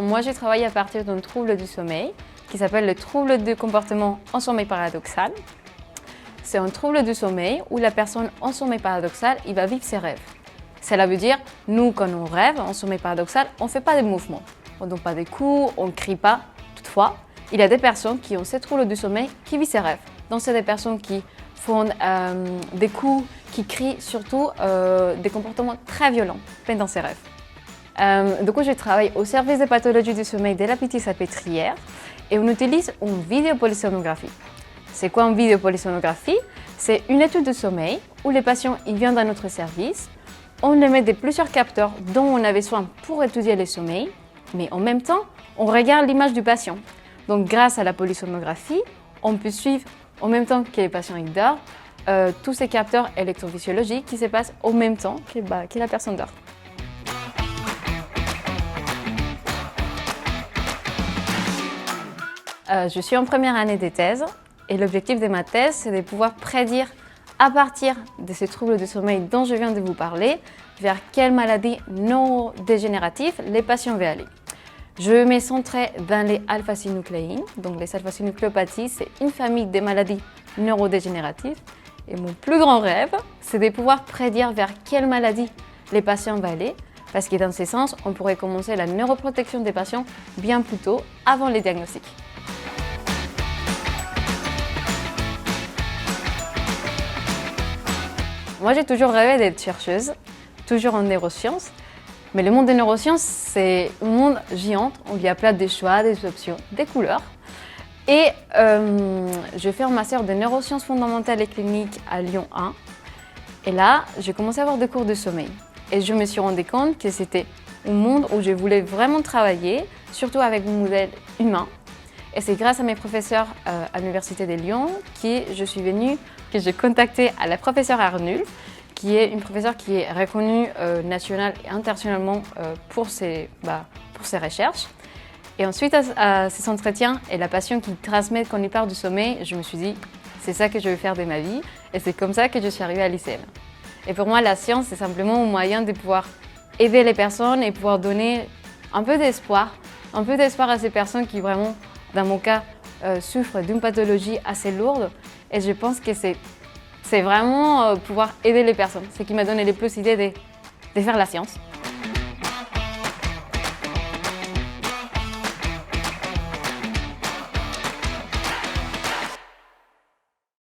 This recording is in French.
moi j'ai travaillé à partir d'un trouble du sommeil qui s'appelle le trouble du comportement en sommeil paradoxal. C'est un trouble du sommeil où la personne en sommeil paradoxal, il va vivre ses rêves. Cela veut dire, nous quand on rêve en sommeil paradoxal, on ne fait pas de mouvements. On ne donne pas des coups, on ne crie pas. Toutefois, il y a des personnes qui ont ce trouble du sommeil qui vivent ses rêves. Donc c'est des personnes qui font des coups, qui crient, surtout des comportements très violents pendant ses rêves. Du coup, je travaille au service des pathologies du sommeil de la Pitié-Salpêtrière et on utilise une vidéopolysonographie. C'est quoi une vidéopolysonographie? C'est une étude de sommeil où les patients ils viennent dans notre service, on les met plusieurs capteurs dont on a besoin pour étudier le sommeil, mais en même temps, on regarde l'image du patient. Donc grâce à la polysonographie, on peut suivre en même temps que les patients ils dorment tous ces capteurs électrophysiologiques qui se passent en même temps que la personne dort. Je suis en première année de thèse et l'objectif de ma thèse, c'est de pouvoir prédire à partir de ces troubles du sommeil dont je viens de vous parler, vers quelle maladie neurodégénérative les patients vont aller. Je vais me centrer dans les alpha-synucléines. Donc les alpha-synucléopathies, c'est une famille de maladies neurodégénératives. Et mon plus grand rêve, c'est de pouvoir prédire vers quelle maladie les patients vont aller, parce que dans ce sens, on pourrait commencer la neuroprotection des patients bien plus tôt, avant les diagnostics. Moi, j'ai toujours rêvé d'être chercheuse, toujours en neurosciences. Mais le monde des neurosciences, c'est un monde géant où il y a plein de choix, des options, des couleurs. Et je fais un master de neurosciences fondamentales et cliniques à Lyon 1. Et là, j'ai commencé à avoir des cours de sommeil. Et je me suis rendu compte que c'était un monde où je voulais vraiment travailler, surtout avec un modèle humain. Et c'est grâce à mes professeurs à l'Université de Lyon que j'ai contacté à la professeure Arnulf, qui est une professeure qui est reconnue nationale et internationalement pour ses recherches. Et ensuite, à ces entretiens et la passion qu'il transmet quand il parle du sommeil, je me suis dit, c'est ça que je veux faire de ma vie. Et c'est comme ça que je suis arrivée à l'ICM. Et pour moi, la science, c'est simplement un moyen de pouvoir aider les personnes et pouvoir donner un peu d'espoir à ces personnes qui vraiment, dans mon cas, souffrent d'une pathologie assez lourde. Et je pense que c'est vraiment pouvoir aider les personnes. C'est ce qui m'a donné le plus l'idée de faire la science.